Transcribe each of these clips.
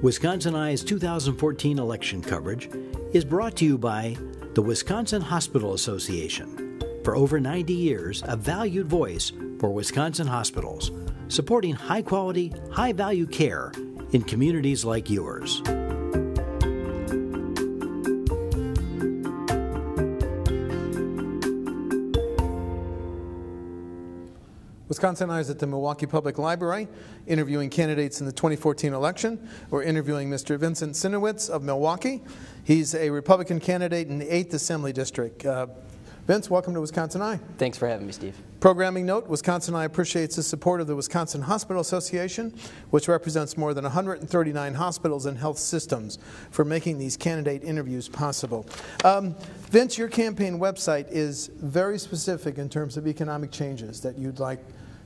Wisconsin Eye's 2014 election coverage is brought to you by the Wisconsin Hospital Association. For over 90 years, a valued voice for Wisconsin hospitals, supporting high-quality, high-value care in communities like yours. Wisconsin Eye is at the Milwaukee Public Library, interviewing candidates in the 2014 election. We're interviewing Mr. Vince Synowicz of Milwaukee. He's a Republican candidate in the 8th Assembly District. Vince, welcome to Wisconsin Eye. Thanks for having me, Steve. Programming note, Wisconsin Eye appreciates the support of the Wisconsin Hospital Association, which represents more than 139 hospitals and health systems, for making these candidate interviews possible. Vince, your campaign website is very specific in terms of economic changes that you'd like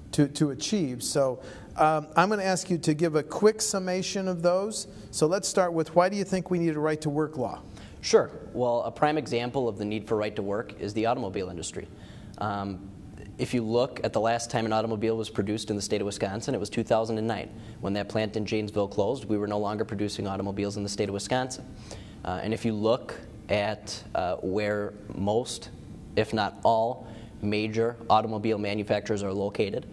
to achieve. So I'm going to ask you to give a quick summation of those. So let's start with, why do you think we need a right-to-work law? Sure. Well, a prime example of the need for right to work is the automobile industry. If you look at the last time an automobile was produced in the state of Wisconsin, it was 2009. When that plant in Janesville closed, we were no longer producing automobiles in the state of Wisconsin. And if you look at where most, if not all, major automobile manufacturers are located,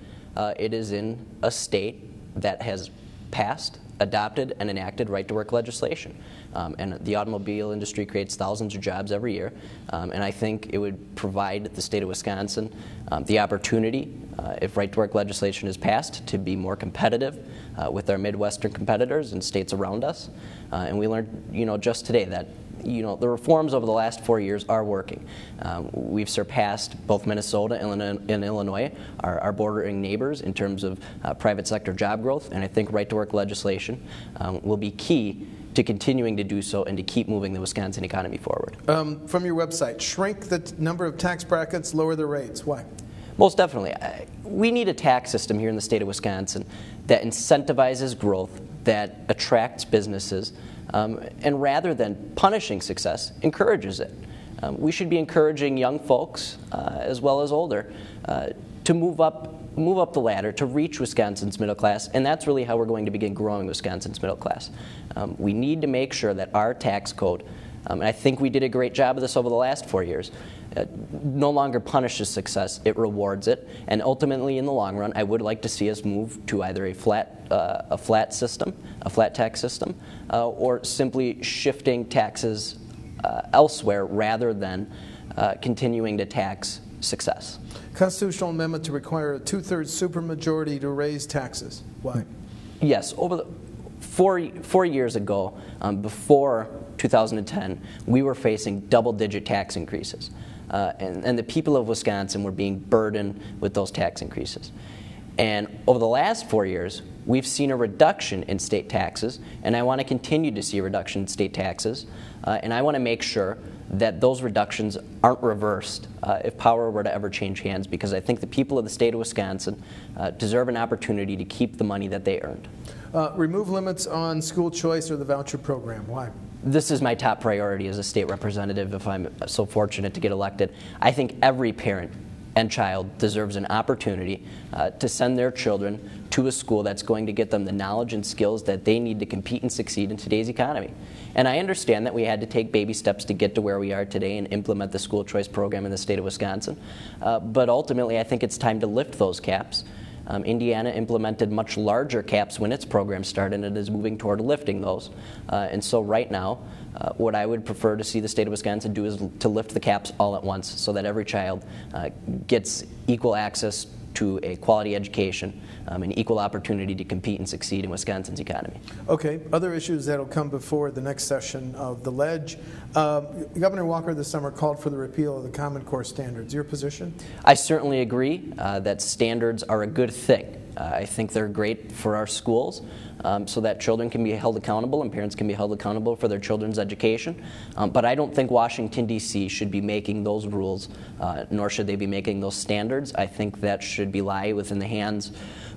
it is in a state that has passed, adopted, and enacted right-to-work legislation. And the automobile industry creates thousands of jobs every year, and I think it would provide the state of Wisconsin the opportunity, if right-to-work legislation is passed, to be more competitive with our Midwestern competitors and states around us. And we learned, just today that the reforms over the last 4 years are working. We've surpassed both Minnesota and Illinois, our bordering neighbors, in terms of private sector job growth, and I think right-to-work legislation will be key to continuing to do so and to keep moving the Wisconsin economy forward. From your website, shrink the number of tax brackets, lower the rates. Why? Most definitely. We need a tax system here in the state of Wisconsin that incentivizes growth, that attracts businesses, and rather than punishing success, encourages it. We should be encouraging young folks, as well as older, to move up the ladder, to reach Wisconsin's middle class, and that's really how we're going to begin growing Wisconsin's middle class. We need to make sure that our tax code, and I think we did a great job of this over the last 4 years, no longer punishes success, it rewards it, and ultimately in the long run I would like to see us move to either a flat tax system, or simply shifting taxes elsewhere rather than continuing to tax success. Constitutional amendment to require a 2/3 supermajority to raise taxes. Why? Yes, over the 4 years ago, before 2010, we were facing double-digit tax increases. And the people of Wisconsin were being burdened with those tax increases. And over the last 4 years, we've seen a reduction in state taxes, and I want to continue to see a reduction in state taxes, and I want to make sure that those reductions aren't reversed if power were to ever change hands, because I think the people of the state of Wisconsin deserve an opportunity to keep the money that they earned. Remove limits on school choice or the voucher program. Why? This is my top priority as a state representative if I'm so fortunate to get elected. I think every parent and child deserves an opportunity to send their children to a school that's going to get them the knowledge and skills that they need to compete and succeed in today's economy. And I understand that we had to take baby steps to get to where we are today and implement the school choice program in the state of Wisconsin. But ultimately, I think it's time to lift those caps. Indiana implemented much larger caps when its program started and is moving toward lifting those. And so right now, what I would prefer to see the state of Wisconsin do is to lift the caps all at once so that every child gets equal access to a quality education, and equal opportunity to compete and succeed in Wisconsin's economy. Okay, other issues that will come before the next session of the Ledge. Governor Walker this summer called for the repeal of the Common Core standards. Your position? I certainly agree that standards are a good thing. I think they're great for our schools, so that children can be held accountable and parents can be held accountable for their children's education. But I don't think Washington, D.C. should be making those rules, nor should they be making those standards. I think that should lie within the hands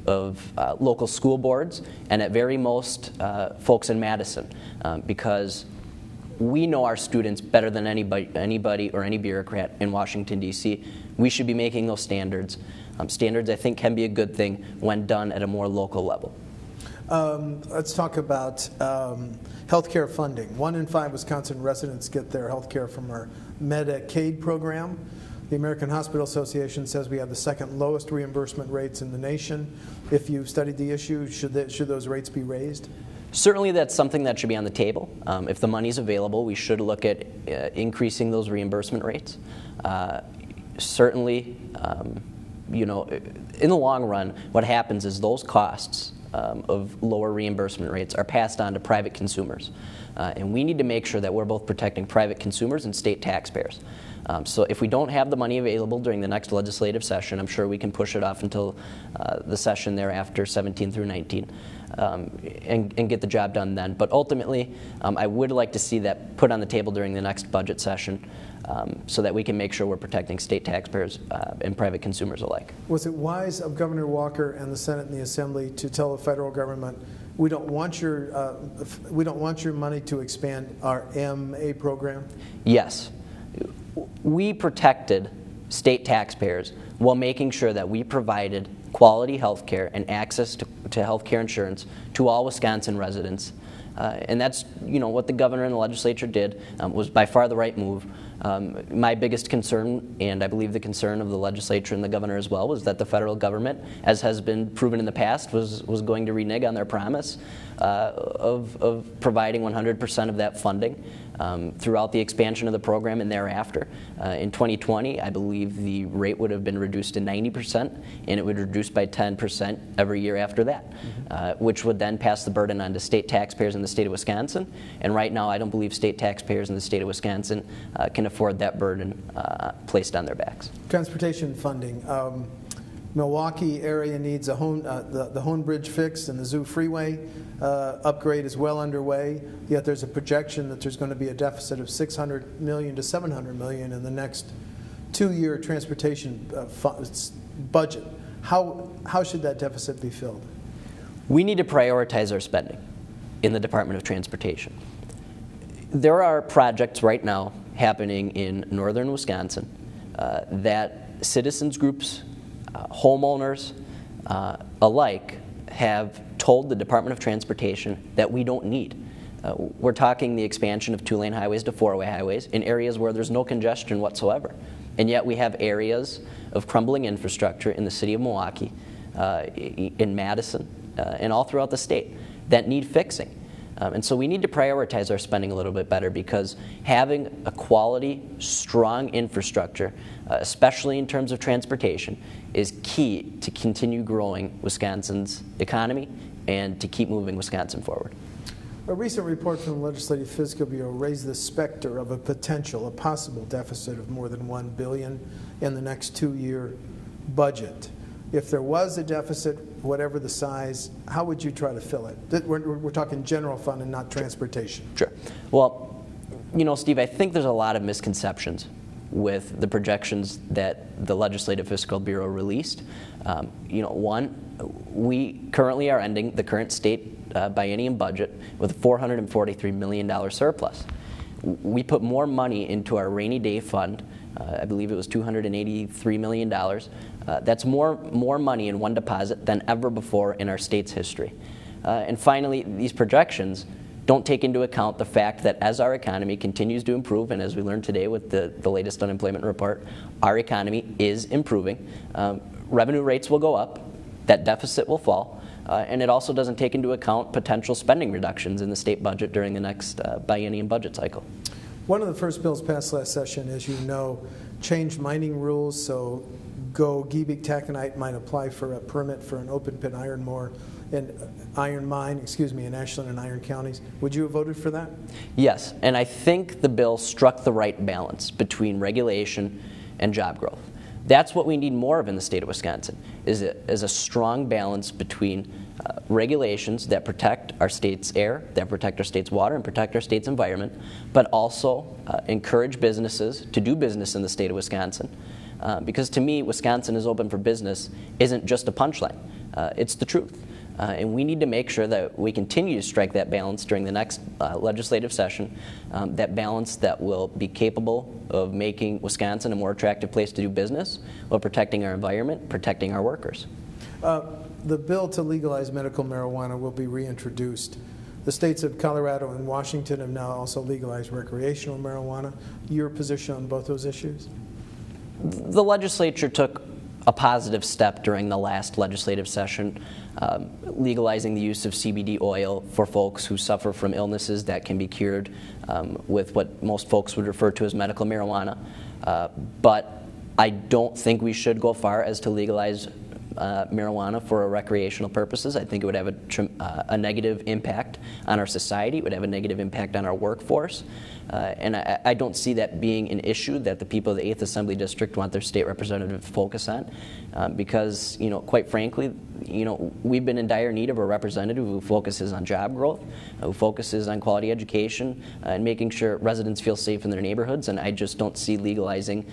of local school boards and at very most folks in Madison, because we know our students better than anybody or any bureaucrat in Washington, D.C. We should be making those standards. Standards, I think, can be a good thing when done at a more local level. Let's talk about health care funding. 1 in 5 Wisconsin residents get their health care from our Medicaid program. The American Hospital Association says we have the second lowest reimbursement rates in the nation. If you've studied the issue, should those rates be raised? Certainly that's something that should be on the table. If the money's available, we should look at increasing those reimbursement rates. Certainly, in the long run, what happens is those costs of lower reimbursement rates are passed on to private consumers. And we need to make sure that we're both protecting private consumers and state taxpayers. So if we don't have the money available during the next legislative session, I'm sure we can push it off until the session thereafter, 17 through 19, and get the job done then. But ultimately, I would like to see that put on the table during the next budget session so that we can make sure we're protecting state taxpayers and private consumers alike. Was it wise of Governor Walker and the Senate and the Assembly to tell the federal government, we don't want your money to expand our MA program? Yes. We protected state taxpayers while making sure that we provided quality health care and access to health care insurance to all Wisconsin residents. And that's what the governor and the legislature did was by far the right move. My biggest concern, and I believe the concern of the legislature and the governor as well, was that the federal government, as has been proven in the past, was going to renege on their promise of providing 100% of that funding throughout the expansion of the program and thereafter. In 2020, I believe the rate would have been reduced to 90%, and it would reduce by 10% every year after that, which would then pass the burden on to state taxpayers in the state of Wisconsin. And right now, I don't believe state taxpayers in the state of Wisconsin can afford that burden placed on their backs. Transportation funding. Milwaukee area needs the Hone Bridge fixed, and the Zoo Freeway upgrade is well underway. Yet there's a projection that there's going to be a deficit of $600 million to $700 million in the next 2-year transportation budget. How should that deficit be filled? We need to prioritize our spending in the Department of Transportation. There are projects right now happening in northern Wisconsin that citizens groups, homeowners alike have told the Department of Transportation that we don't need. We're talking the expansion of 2-lane highways to 4-way highways in areas where there's no congestion whatsoever. And yet we have areas of crumbling infrastructure in the city of Milwaukee, in Madison, and all throughout the state that need fixing. And so we need to prioritize our spending a little bit better, because having a quality, strong infrastructure, especially in terms of transportation, is key to continue growing Wisconsin's economy and to keep moving Wisconsin forward. A recent report from the Legislative Fiscal Bureau raised the specter of a possible deficit of more than $1 billion in the next 2-year budget. If there was a deficit, whatever the size, how would you try to fill it? We're talking general fund and not transportation. Sure. Well, Steve, I think there's a lot of misconceptions with the projections that the Legislative Fiscal Bureau released. One, we currently are ending the current state biennium budget with a $443 million surplus. We put more money into our rainy day fund. I believe it was $283 million. That's more money in one deposit than ever before in our state's history. And finally, these projections don't take into account the fact that as our economy continues to improve, and as we learned today with the latest unemployment report, our economy is improving. Revenue rates will go up, that deficit will fall, and it also doesn't take into account potential spending reductions in the state budget during the next biennium budget cycle. One of the first bills passed last session, as you know, changed mining rules, so Giebig Taconite might apply for a permit for an open pit iron mine in Ashland and Iron counties. Would you have voted for that? Yes, and I think the bill struck the right balance between regulation and job growth. That's what we need more of in the state of Wisconsin, is a strong balance between regulations that protect our state's air, that protect our state's water, and protect our state's environment, but also encourage businesses to do business in the state of Wisconsin. Because to me, Wisconsin is open for business isn't just a punchline. It's the truth. And we need to make sure that we continue to strike that balance during the next legislative session, that balance that will be capable of making Wisconsin a more attractive place to do business while protecting our environment, protecting our workers. The bill to legalize medical marijuana will be reintroduced. The states of Colorado and Washington have now also legalized recreational marijuana. Your position on both those issues? The legislature took a positive step during the last legislative session, legalizing the use of CBD oil for folks who suffer from illnesses that can be cured with what most folks would refer to as medical marijuana. But I don't think we should go far as to legalize marijuana for recreational purposes. I think it would have a negative impact on our society. It would have a negative impact on our workforce. And I don't see that being an issue that the people of the 8th Assembly District want their state representative to focus on. Because, quite frankly, we've been in dire need of a representative who focuses on job growth, who focuses on quality education, and making sure residents feel safe in their neighborhoods. And I just don't see legalizing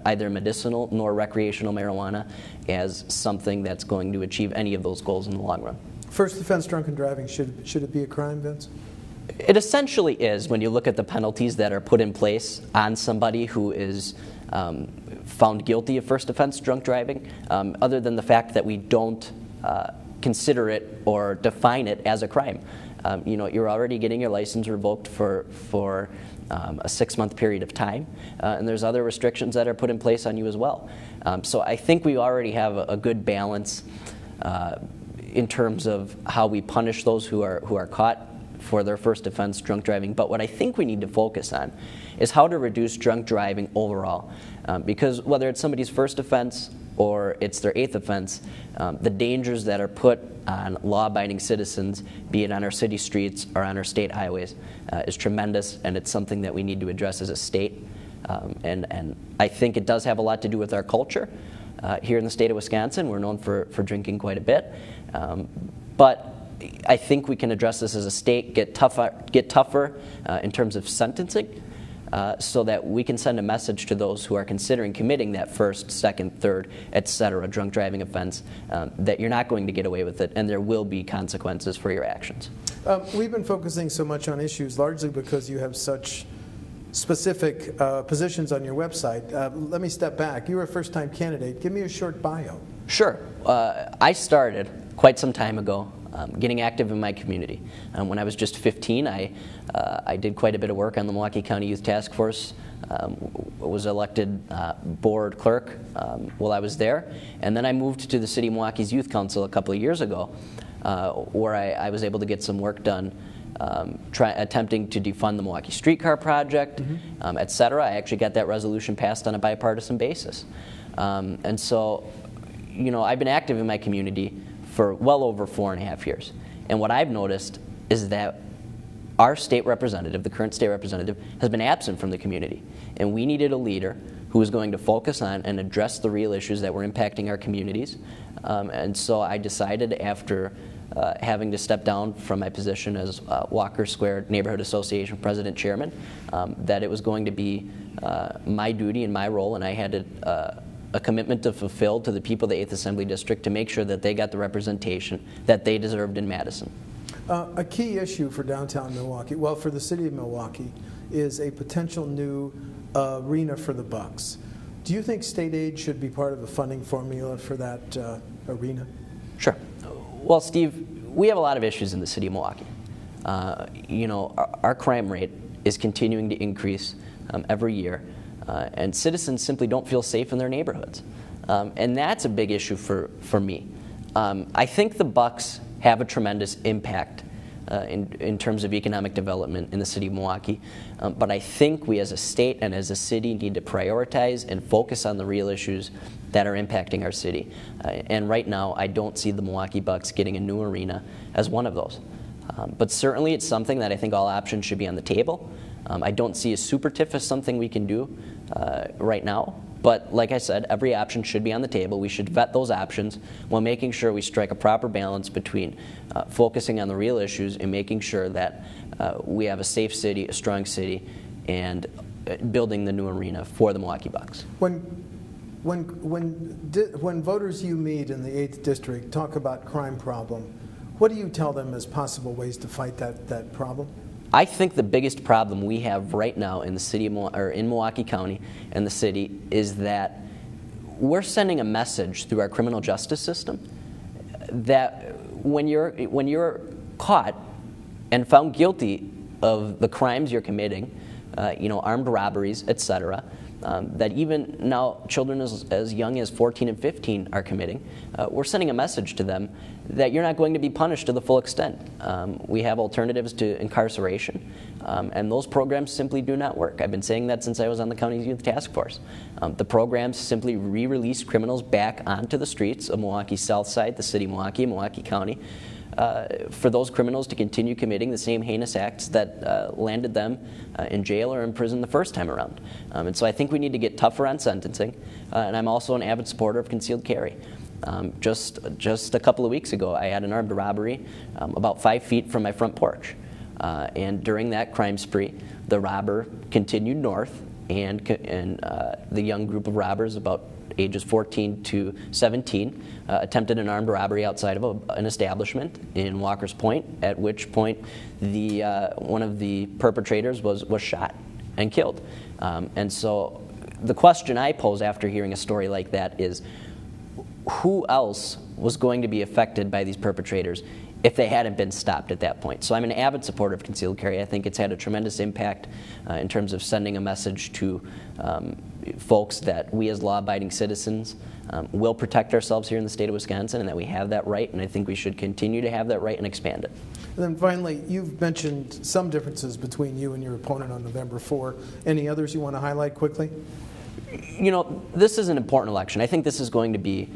either medicinal nor recreational marijuana as something that's going to achieve any of those goals in the long run. First offense drunken driving, should it be a crime, Vince? It essentially is when you look at the penalties that are put in place on somebody who is found guilty of first offense drunk driving, other than the fact that we don't consider it or define it as a crime. You're already getting your license revoked for a 6-month period of time, and there's other restrictions that are put in place on you as well. So I think we already have a good balance in terms of how we punish those who are caught for their first offense drunk driving. But what I think we need to focus on is how to reduce drunk driving overall. Because whether it's somebody's first offense or it's their 8th offense, the dangers that are put on law-abiding citizens, be it on our city streets or on our state highways, is tremendous, and it's something that we need to address as a state. And I think it does have a lot to do with our culture. Here in the state of Wisconsin, we're known for drinking quite a bit. But I think we can address this as a state, get tougher in terms of sentencing, so that we can send a message to those who are considering committing that first, second, third, etc. drunk driving offense, that you're not going to get away with it, and there will be consequences for your actions. We've been focusing so much on issues largely because you have such specific positions on your website. Let me step back. You were a first-time candidate. Give me a short bio. Sure. I started quite some time ago getting active in my community. When I was just 15, I did quite a bit of work on the Milwaukee County Youth Task Force. Was elected board clerk while I was there. And then I moved to the City of Milwaukee's Youth Council a couple of years ago, where I was able to get some work done attempting to defund the Milwaukee Streetcar Project, etc. I actually got that resolution passed on a bipartisan basis. And so, I've been active in my community for well over 4.5 years. And what I've noticed is that our state representative, the current state representative, has been absent from the community. And we needed a leader who was going to focus on and address the real issues that were impacting our communities. And so I decided, after having to step down from my position as Walker Square Neighborhood Association President Chairman, that it was going to be my duty and my role, and I had a commitment to fulfill to the people of the 8th Assembly District to make sure that they got the representation that they deserved in Madison. A key issue for downtown Milwaukee, well, for the city of Milwaukee, is a potential new arena for the Bucks. Do you think state aid should be part of the funding formula for that arena? Sure. Well, Steve, we have a lot of issues in the city of Milwaukee. Our crime rate is continuing to increase every year. And citizens simply don't feel safe in their neighborhoods. And that's a big issue for me. I think the Bucks have a tremendous impact in terms of economic development in the city of Milwaukee. But I think we as a state and as a city need to prioritize and focus on the real issues that are impacting our city. And right now, I don't see the Milwaukee Bucks getting a new arena as one of those. But certainly it's something that I think all options should be on the table. I don't see a super TIF as something we can do right now. But like I said, every option should be on the table. We should vet those options while making sure we strike a proper balance between focusing on the real issues and making sure that we have a safe city, a strong city, and building the new arena for the Milwaukee Bucks. When voters you meet in the 8th District talk about crime problem, what do you tell them as possible ways to fight that problem? I think the biggest problem we have right now in the city of in Milwaukee County and the city is that we're sending a message through our criminal justice system that when you're caught and found guilty of the crimes you're committing, armed robberies, etc., that even now children as young as 14 and 15 are committing, we're sending a message to them that you're not going to be punished to the full extent. We have alternatives to incarceration, and those programs simply do not work. I've been saying that since I was on the county's youth task force. The programs simply re-release criminals back onto the streets of Milwaukee's South Side, the city of Milwaukee County, for those criminals to continue committing the same heinous acts that landed them in jail or in prison the first time around. And so I think we need to get tougher on sentencing, and I'm also an avid supporter of concealed carry. Just a couple of weeks ago, I had an armed robbery about 5 feet from my front porch. And during that crime spree, the robber continued north, and the young group of robbers, about ages 14 to 17, attempted an armed robbery outside of an establishment in Walker's Point, at which point one of the perpetrators was shot and killed. And so the question I pose after hearing a story like that is, who else was going to be affected by these perpetrators if they hadn't been stopped at that point? So I'm an avid supporter of concealed carry. I think it's had a tremendous impact in terms of sending a message to folks that we as law-abiding citizens will protect ourselves here in the state of Wisconsin, and that we have that right, and I think we should continue to have that right and expand it. And then finally, you've mentioned some differences between you and your opponent on November 4. Any others you want to highlight quickly? This is an important election. I think this is going to be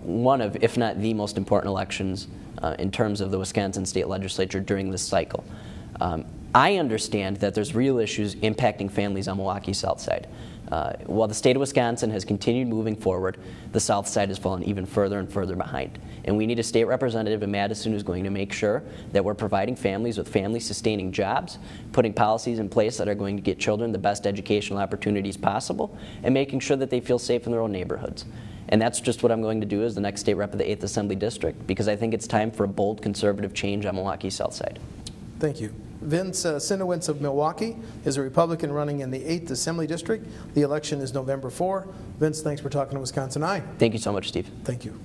one of, if not the most important elections in terms of the Wisconsin State Legislature during this cycle. I understand that there's real issues impacting families on Milwaukee's South Side. While the state of Wisconsin has continued moving forward, the South Side has fallen even further and further behind. And we need a state representative in Madison who's going to make sure that we're providing families with family-sustaining jobs, putting policies in place that are going to get children the best educational opportunities possible, and making sure that they feel safe in their own neighborhoods. And that's just what I'm going to do as the next state rep of the 8th Assembly District, because I think it's time for a bold conservative change on Milwaukee's South Side. Thank you. Vince Synowicz of Milwaukee is a Republican running in the 8th Assembly District. The election is November 4. Vince, thanks for talking to Wisconsin Eye. Thank you so much, Steve. Thank you.